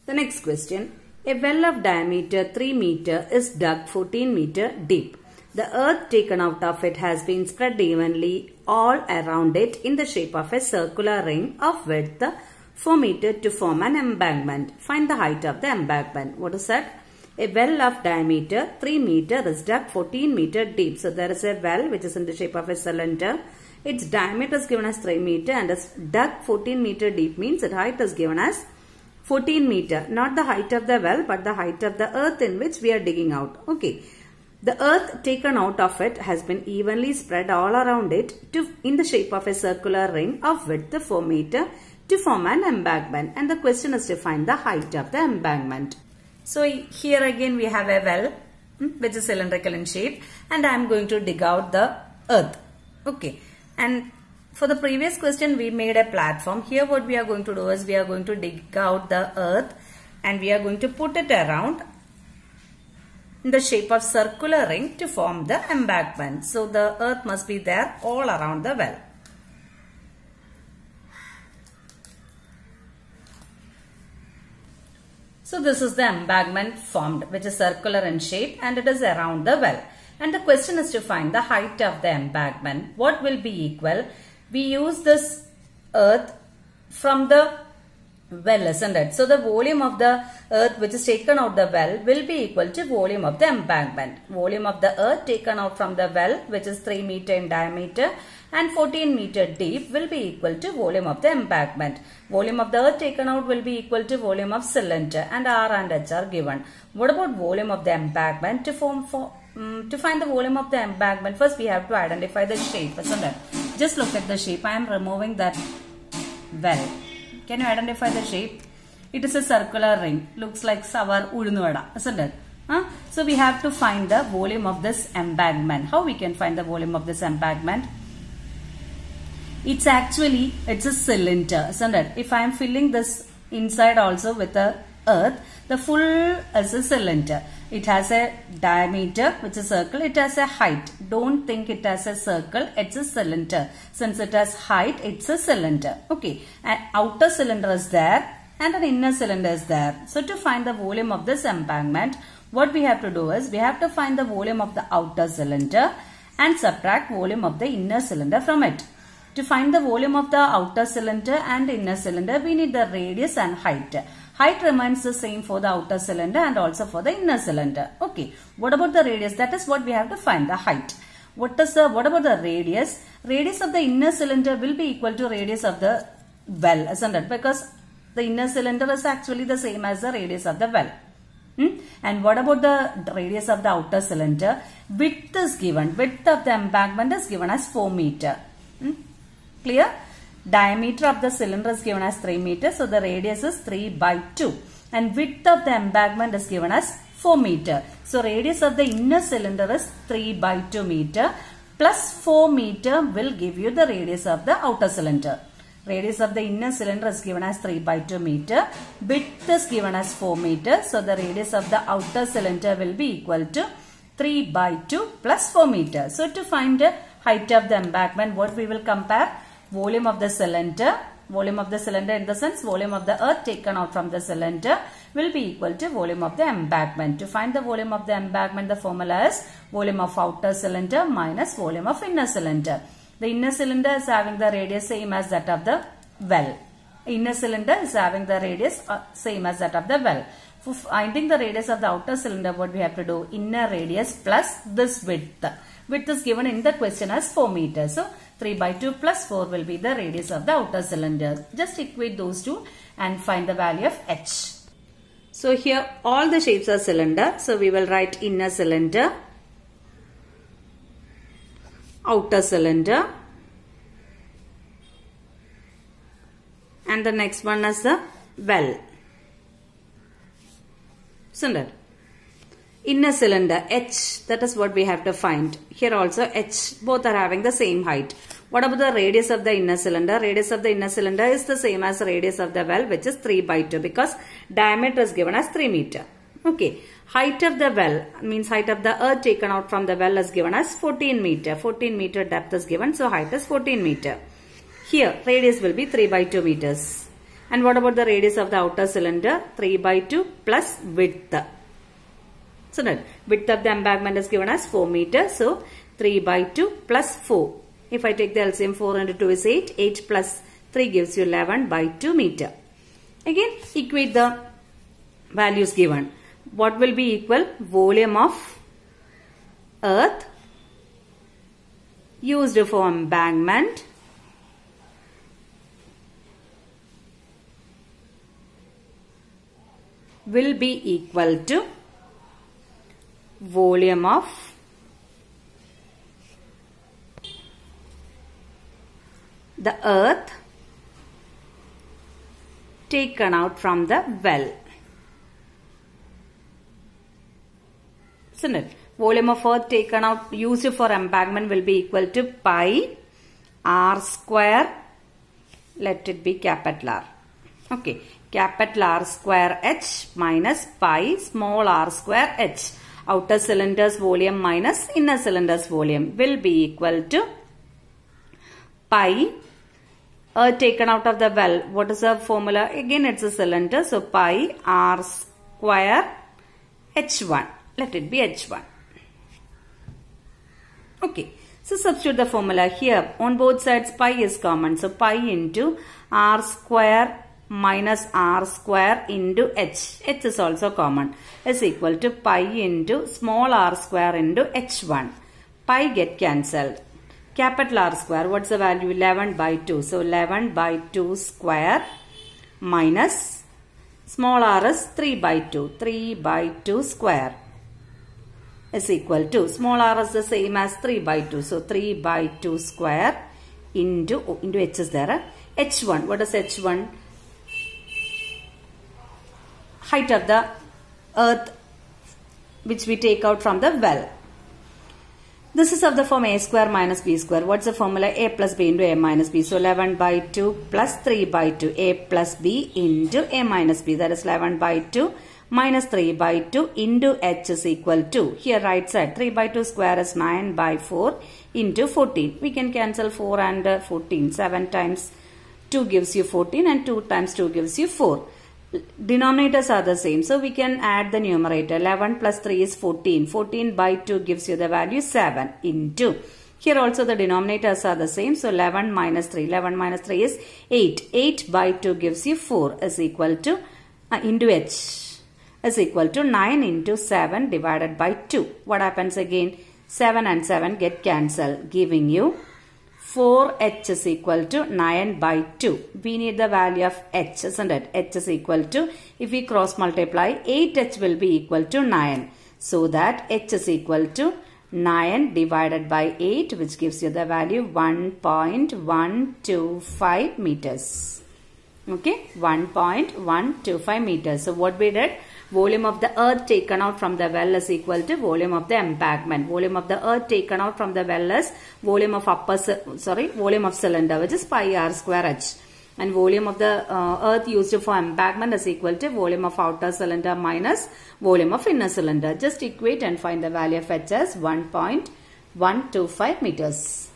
The next question. A well of diameter 3 meter is dug 14 meter deep. The earth taken out of it has been spread evenly all around it in the shape of a circular ring of width 4 meter to form an embankment. Find the height of the embankment. What is that? A well of diameter 3 meter is dug 14 meter deep. So there is a well which is in the shape of a cylinder. Its diameter is given as 3 meter and is dug 14 meter deep means its height is given as 14 meter. Not the height of the well but the height of the earth in which we are digging out. Okay. The earth taken out of it has been evenly spread all around it in the shape of a circular ring of width 4 meter to form an embankment. And the question is to find the height of the embankment. So here again we have a well which is cylindrical in shape and I am going to dig out the earth. Okay. And for the previous question we made a platform. Here what we are going to do is we are going to dig out the earth and we are going to put it around in the shape of circular ring to form the embankment. So the earth must be there all around the well. So this is the embankment formed which is circular in shape and it is around the well. And the question is to find the height of the embankment. What will be equal? We use this earth from the well, isn't it? So the volume of the earth which is taken out the well will be equal to volume of the embankment. Volume of the earth taken out from the well which is 3 meter in diameter and 14 meter deep will be equal to volume of the embankment. Volume of the earth taken out will be equal to volume of cylinder and R and H are given. What about volume of the embankment? To find the volume of the embankment, first we have to identify the shape, isn't it? Just look at the shape. I am removing that well. Can you identify the shape? It is a circular ring. Looks like savar ulunu vada, isn't it? So we have to find the volume of this embankment. How we can find the volume of this embankment? It's a cylinder, isn't it? If I am filling this inside also with the earth, the full is a cylinder. It has a diameter which is circle. It has a height. Don't think it has a circle. It's a cylinder. Since it has height, it's a cylinder. Okay. An outer cylinder is there and an inner cylinder is there. So to find the volume of this embankment, what we have to do is we have to find the volume of the outer cylinder and subtract volume of the inner cylinder from it. To find the volume of the outer cylinder and inner cylinder, we need the radius and height. Height remains the same for the outer cylinder and also for the inner cylinder. Okay. What about the radius? That is what we have to find, the height. What about the radius? Radius of the inner cylinder will be equal to radius of the well, isn't it? Because the inner cylinder is actually the same as the radius of the well. And what about the radius of the outer cylinder? Width is given. Width of the embankment is given as 4 meter. Clear? Diameter of the cylinder is given as 3 meters. So the radius is 3 by 2. And width of the embankment is given as 4 meter. So radius of the inner cylinder is 3 by 2 meter. Plus 4 meter will give you the radius of the outer cylinder. Radius of the inner cylinder is given as 3 by 2 meter. Width is given as 4 meter. So the radius of the outer cylinder will be equal to 3 by 2 plus 4 meter. So to find the height of the embankment, what we will compare? Volume of the cylinder in the sense volume of the earth taken out from the cylinder will be equal to volume of the embankment. To find the volume of the embankment, the formula is volume of outer cylinder minus volume of inner cylinder. The inner cylinder is having the radius same as that of the well. Inner cylinder is having the radius same as that of the well. For finding the radius of the outer cylinder, what we have to do? Inner radius plus this width. Width is given in the question as 4 meters. So 3 by 2 plus 4 will be the radius of the outer cylinder. Just equate those two and find the value of H. So here all the shapes are cylinder. So we will write inner cylinder, outer cylinder, and the next one is the well. Isn't it? Inner cylinder, H, that is what we have to find. Here also H, both are having the same height. What about the radius of the inner cylinder? Radius of the inner cylinder is the same as radius of the well, which is 3 by 2 because diameter is given as 3 meter. Okay. Height of the well means height of the earth taken out from the well is given as 14 meter. 14 meter depth is given, so height is 14 meter. Here radius will be 3 by 2 meters. And what about the radius of the outer cylinder? 3 by 2 plus width. So that width of the embankment is given as 4 meters. So 3 by 2 plus 4. If I take the LCM, 4 into 2 is 8. 8 plus 3 gives you 11 by 2 meter. Again, equate the values given. What will be equal? Volume of earth used for embankment will be equal to volume of the earth taken out from the well. Isn't it? Volume of earth taken out used for embankment will be equal to pi r square. Let it be capital R. Okay. Capital R square h minus pi small r square h. Outer cylinder's volume minus inner cylinder's volume will be equal to pi earth taken out of the well. What is the formula? Again, it's a cylinder. So, pi r square h1. Let it be h1. Okay. So, substitute the formula here. On both sides, pi is common. So, pi into r square minus r square into h. H is also common. Is equal to pi into small r square into h1. Pi get cancelled. Capital R square, what's the value? 11 by 2. So, 11 by 2 square minus small r is 3 by 2. 3 by 2 square is equal to, small r is the same as 3 by 2. So, 3 by 2 square into h is there. h1, what is h1? Height of the earth which we take out from the well. This is of the form a square minus b square. What's the formula? A plus b into a minus b. So 11 by 2 plus 3 by 2. A plus b into a minus b. That is 11 by 2 minus 3 by 2 into h is equal to. Here right side 3 by 2 square is 9 by 4 into 14. We can cancel 4 and 14. 7 times 2 gives you 14 and 2 times 2 gives you 4. Denominators are the same. So, we can add the numerator. 11 plus 3 is 14. 14 by 2 gives you the value 7 into. Here also the denominators are the same. So, 11 minus 3. 11 minus 3 is 8. 8 by 2 gives you 4 is equal to, into h is equal to 9 into 7 divided by 2. What happens again? 7 and 7 get cancelled, giving you 4h is equal to 9 by 2. We need the value of h, isn't it? H is equal to, if we cross multiply, 8h will be equal to 9. So that h is equal to 9 divided by 8, which gives you the value 1.125 meters. Okay, 1.125 meters. So what we did? Volume of the earth taken out from the well is equal to volume of the embankment. Volume of the earth taken out from the well is volume of volume of cylinder, which is pi r square h. And volume of the earth used for embankment is equal to volume of outer cylinder minus volume of inner cylinder. Just equate and find the value of h as 1.125 meters.